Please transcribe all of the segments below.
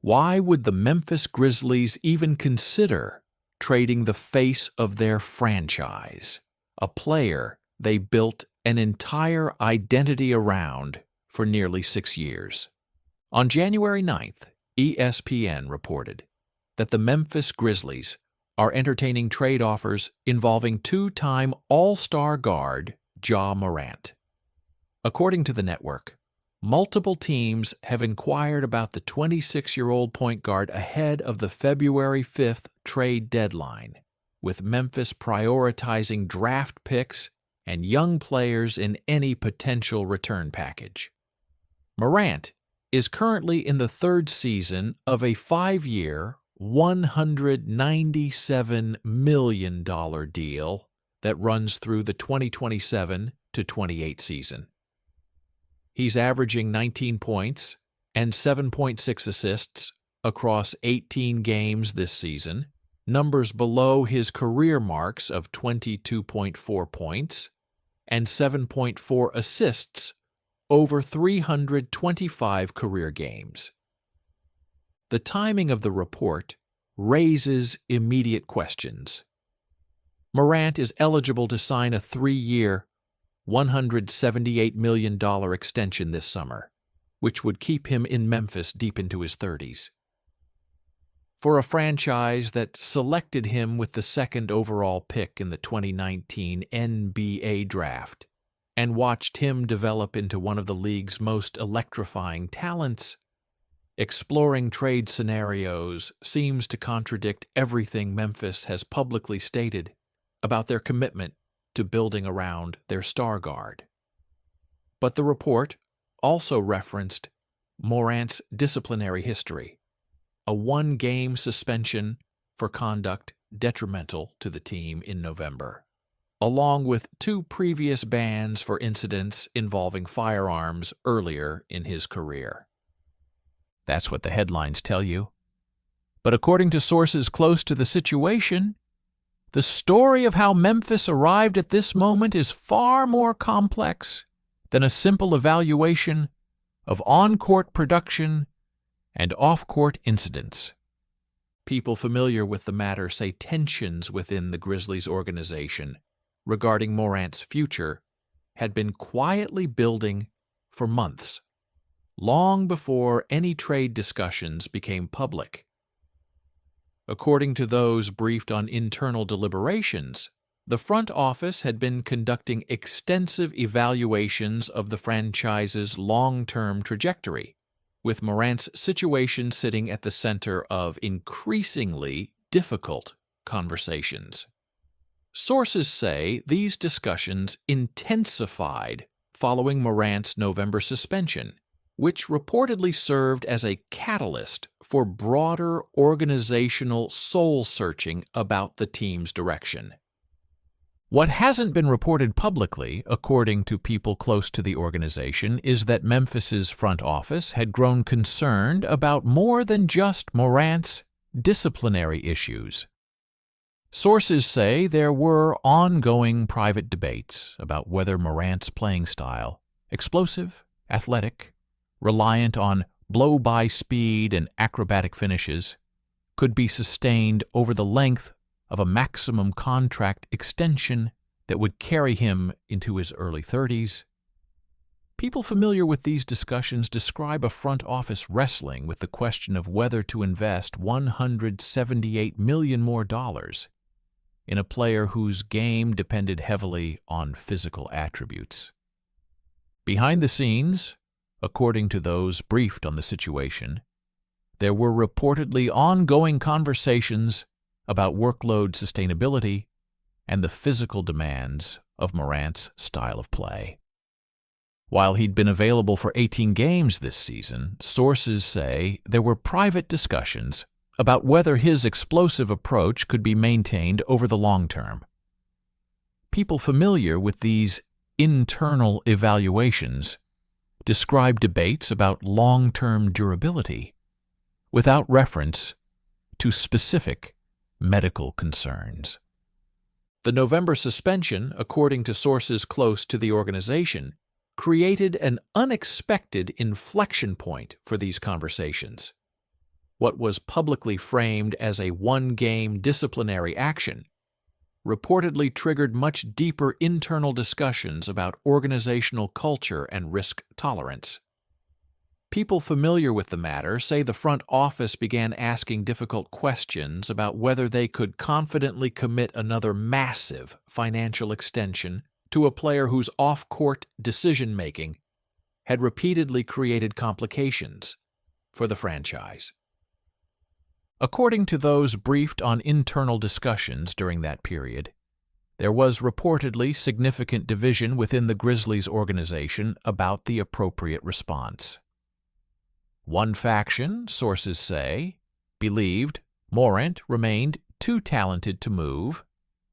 Why would the Memphis Grizzlies even consider trading the face of their franchise, a player they built an entire identity around for nearly 6 years? On January 9th, ESPN reported that the Memphis Grizzlies are entertaining trade offers involving two-time All-Star guard Ja Morant. According to the network, multiple teams have inquired about the 26-year-old point guard ahead of the February 5th trade deadline, with Memphis prioritizing draft picks and young players in any potential return package. Morant is currently in the third season of a 5-year, $197 million deal that runs through the 2027 to 28 season. He's averaging 19 points and 7.6 assists across 18 games this season, numbers below his career marks of 22.4 points and 7.4 assists over 325 career games. The timing of the report raises immediate questions. Morant is eligible to sign a 3-year, $178 million extension this summer, which would keep him in Memphis deep into his 30s. For a franchise that selected him with the second overall pick in the 2019 NBA draft and watched him develop into one of the league's most electrifying talents, exploring trade scenarios seems to contradict everything Memphis has publicly stated about their commitment to building around their star guard. But the report also referenced Morant's disciplinary history, a 1-game suspension for conduct detrimental to the team in November, along with 2 previous bans for incidents involving firearms earlier in his career. That's what the headlines tell you. But according to sources close to the situation, the story of how Memphis arrived at this moment is far more complex than a simple evaluation of on-court production and off-court incidents. People familiar with the matter say tensions within the Grizzlies organization regarding Morant's future had been quietly building for months, long before any trade discussions became public. According to those briefed on internal deliberations, the front office had been conducting extensive evaluations of the franchise's long-term trajectory, with Morant's situation sitting at the center of increasingly difficult conversations. Sources say these discussions intensified following Morant's November suspension, which reportedly served as a catalyst for broader organizational soul-searching about the team's direction. What hasn't been reported publicly, according to people close to the organization, is that Memphis's front office had grown concerned about more than just Morant's disciplinary issues. Sources say there were ongoing private debates about whether Morant's playing style, explosive, athletic, reliant on blow-by speed and acrobatic finishes, could be sustained over the length of a maximum contract extension that would carry him into his early 30s. People familiar with these discussions describe a front office wrestling with the question of whether to invest $178 million more in a player whose game depended heavily on physical attributes. Behind the scenes, according to those briefed on the situation, there were reportedly ongoing conversations about workload sustainability and the physical demands of Morant's style of play. While he'd been available for 18 games this season, sources say there were private discussions about whether his explosive approach could be maintained over the long term. People familiar with these internal evaluations describe debates about long-term durability without reference to specific medical concerns. The November suspension, according to sources close to the organization, created an unexpected inflection point for these conversations. what was publicly framed as a one-game disciplinary action, reportedly triggered much deeper internal discussions about organizational culture and risk tolerance. People familiar with the matter say the front office began asking difficult questions about whether they could confidently commit another massive financial extension to a player whose off-court decision-making had repeatedly created complications for the franchise. According to those briefed on internal discussions during that period, there was reportedly significant division within the Grizzlies organization about the appropriate response. One faction, sources say, believed Morant remained too talented to move,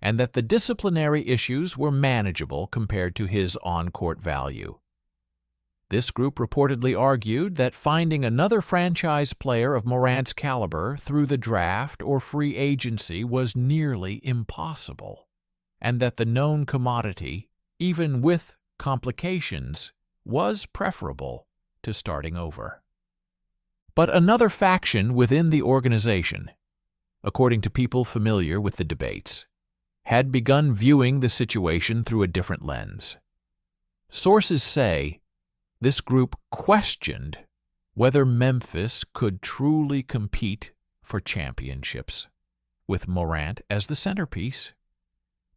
and that the disciplinary issues were manageable compared to his on-court value. This group reportedly argued that finding another franchise player of Morant's caliber through the draft or free agency was nearly impossible, and that the known commodity, even with complications, was preferable to starting over. But another faction within the organization, according to people familiar with the debates, had begun viewing the situation through a different lens. Sources say this group questioned whether Memphis could truly compete for championships, with Morant as the centerpiece.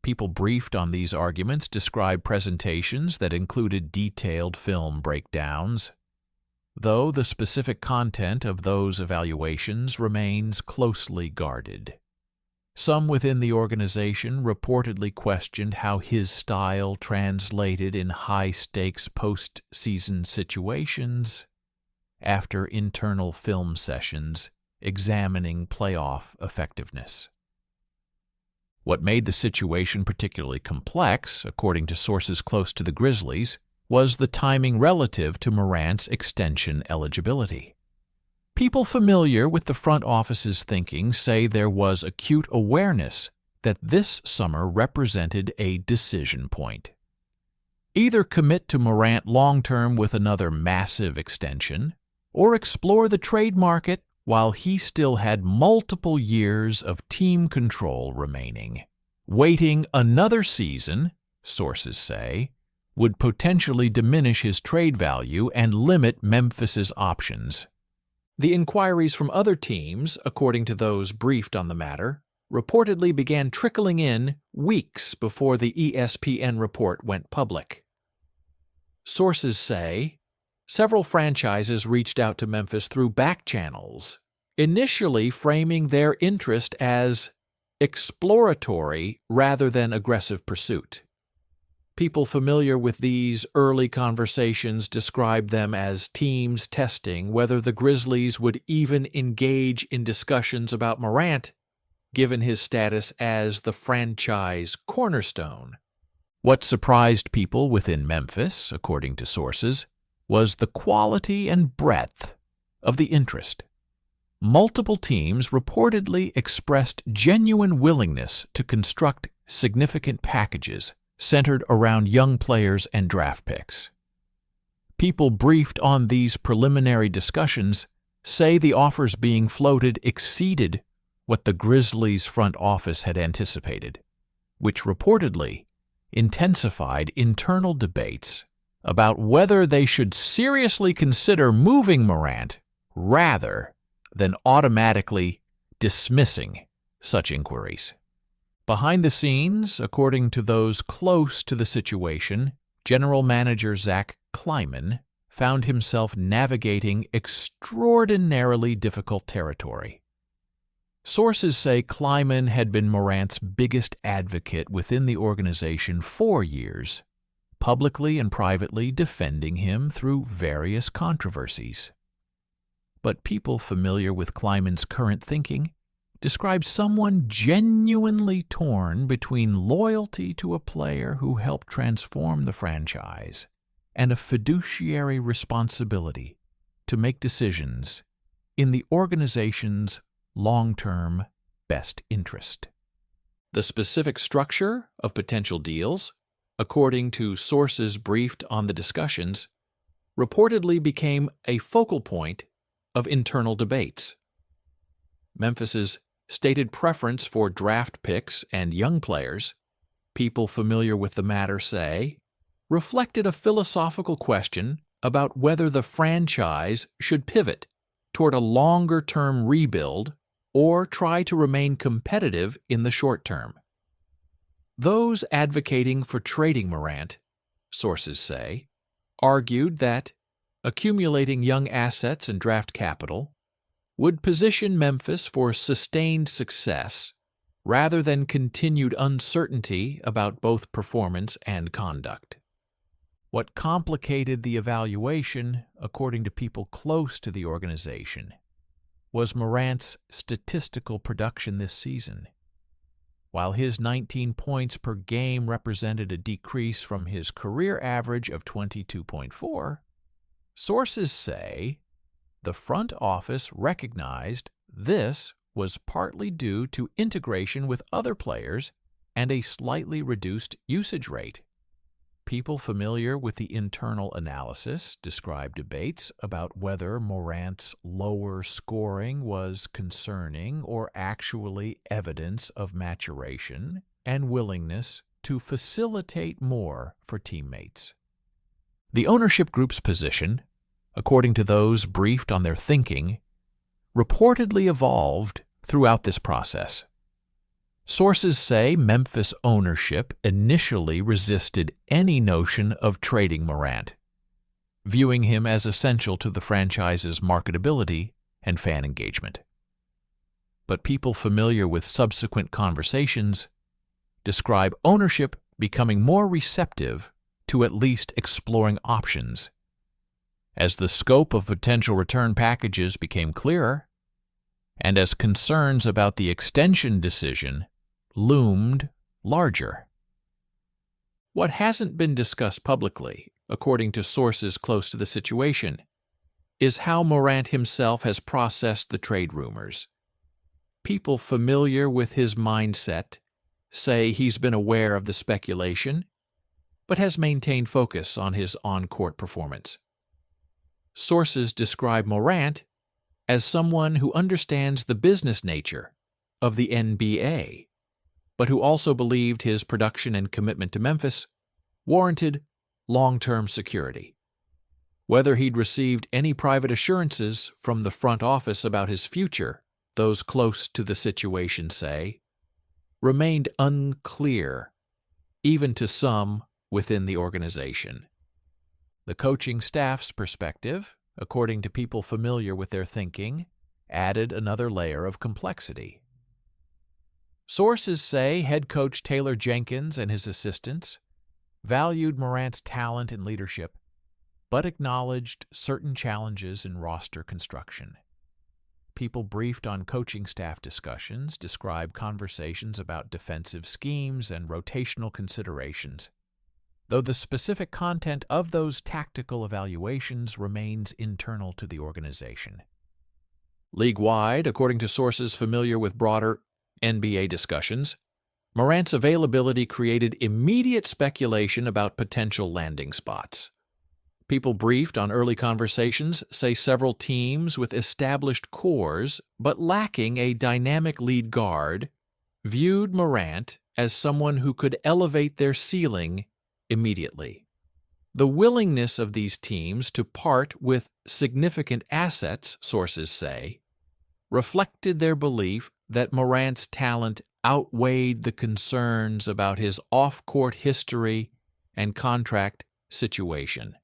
People briefed on these arguments described presentations that included detailed film breakdowns, though the specific content of those evaluations remains closely guarded. Some within the organization reportedly questioned how his style translated in high-stakes post-season situations after internal film sessions examining playoff effectiveness. What made the situation particularly complex, according to sources close to the Grizzlies, was the timing relative to Morant's extension eligibility. People familiar with the front office's thinking say there was acute awareness that this summer represented a decision point. Either commit to Morant long-term with another massive extension, or explore the trade market while he still had multiple years of team control remaining. Waiting another season, sources say, would potentially diminish his trade value and limit Memphis's options. The inquiries from other teams, according to those briefed on the matter, reportedly began trickling in weeks before the ESPN report went public. Sources say several franchises reached out to Memphis through back channels, initially framing their interest as exploratory rather than aggressive pursuit. People familiar with these early conversations described them as teams testing whether the Grizzlies would even engage in discussions about Morant, given his status as the franchise cornerstone. What surprised people within Memphis, according to sources, was the quality and breadth of the interest. Multiple teams reportedly expressed genuine willingness to construct significant packages centered around young players and draft picks. People briefed on these preliminary discussions say the offers being floated exceeded what the Grizzlies' front office had anticipated, which reportedly intensified internal debates about whether they should seriously consider moving Morant rather than automatically dismissing such inquiries. Behind the scenes, according to those close to the situation, General Manager Zach Kleiman found himself navigating extraordinarily difficult territory. Sources say Kleiman had been Morant's biggest advocate within the organization for years, publicly and privately defending him through various controversies. But people familiar with Kleiman's current thinking describes someone genuinely torn between loyalty to a player who helped transform the franchise and a fiduciary responsibility to make decisions in the organization's long-term best interest. The specific structure of potential deals, according to sources briefed on the discussions, reportedly became a focal point of internal debates. Memphis's stated preference for draft picks and young players, people familiar with the matter say, reflected a philosophical question about whether the franchise should pivot toward a longer-term rebuild or try to remain competitive in the short term. Those advocating for trading Morant, sources say, argued that accumulating young assets and draft capital would position Memphis for sustained success rather than continued uncertainty about both performance and conduct. What complicated the evaluation, according to people close to the organization, was Morant's statistical production this season. While his 19 points per game represented a decrease from his career average of 22.4, sources say the front office recognized this was partly due to integration with other players and a slightly reduced usage rate. People familiar with the internal analysis describe debates about whether Morant's lower scoring was concerning or actually evidence of maturation and willingness to facilitate more for teammates. The ownership group's position, according to those briefed on their thinking, reportedly evolved throughout this process. Sources say Memphis ownership initially resisted any notion of trading Morant, viewing him as essential to the franchise's marketability and fan engagement. But people familiar with subsequent conversations describe ownership becoming more receptive to at least exploring options. As the scope of potential return packages became clearer, and as concerns about the extension decision loomed larger. What hasn't been discussed publicly, according to sources close to the situation, is how Morant himself has processed the trade rumors. People familiar with his mindset say he's been aware of the speculation, but has maintained focus on his on-court performance. Sources describe Morant as someone who understands the business nature of the NBA, but who also believed his production and commitment to Memphis warranted long-term security. Whether he'd received any private assurances from the front office about his future, those close to the situation say, remained unclear, even to some within the organization. The coaching staff's perspective, according to people familiar with their thinking, added another layer of complexity. Sources say head coach Taylor Jenkins and his assistants valued Morant's talent and leadership, but acknowledged certain challenges in roster construction. People briefed on coaching staff discussions describe conversations about defensive schemes and rotational considerations, though the specific content of those tactical evaluations remains internal to the organization. League-wide, according to sources familiar with broader NBA discussions, Morant's availability created immediate speculation about potential landing spots. People briefed on early conversations say several teams with established cores but lacking a dynamic lead guard viewed Morant as someone who could elevate their ceiling immediately. The willingness of these teams to part with significant assets, sources say, reflected their belief that Morant's talent outweighed the concerns about his off-court history and contract situation.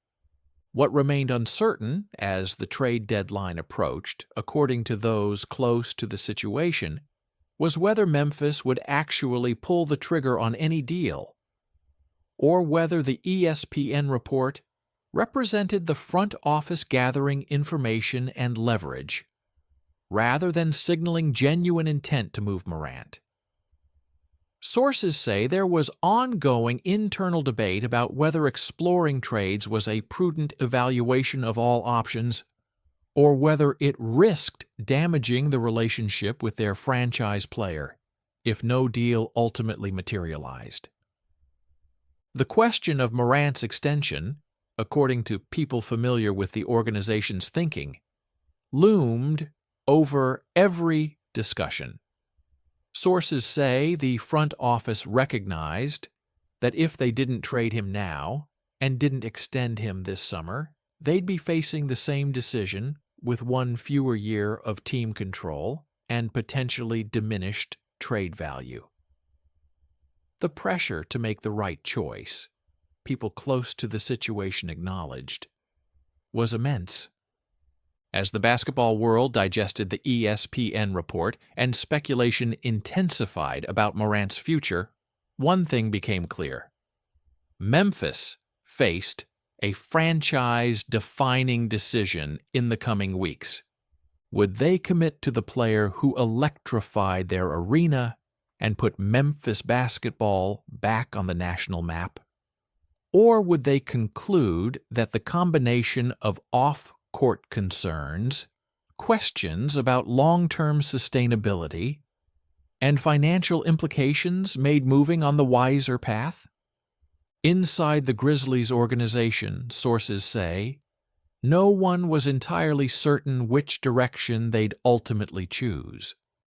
What remained uncertain as the trade deadline approached, according to those close to the situation, was whether Memphis would actually pull the trigger on any deal, or whether the ESPN report represented the front office gathering information and leverage, rather than signaling genuine intent to move Morant. Sources say there was ongoing internal debate about whether exploring trades was a prudent evaluation of all options or whether it risked damaging the relationship with their franchise player if no deal ultimately materialized. The question of Morant's extension, according to people familiar with the organization's thinking, loomed over every discussion. Sources say the front office recognized that if they didn't trade him now and didn't extend him this summer, they'd be facing the same decision with one fewer year of team control and potentially diminished trade value. The pressure to make the right choice, people close to the situation acknowledged, was immense. As the basketball world digested the ESPN report and speculation intensified about Morant's future, one thing became clear. Memphis faced a franchise-defining decision in the coming weeks. Would they commit to the player who electrified their arena and put Memphis basketball back on the national map? Or would they conclude that the combination of off-court concerns, questions about long-term sustainability, and financial implications made moving on the wiser path? Inside the Grizzlies organization, sources say, no one was entirely certain which direction they'd ultimately choose.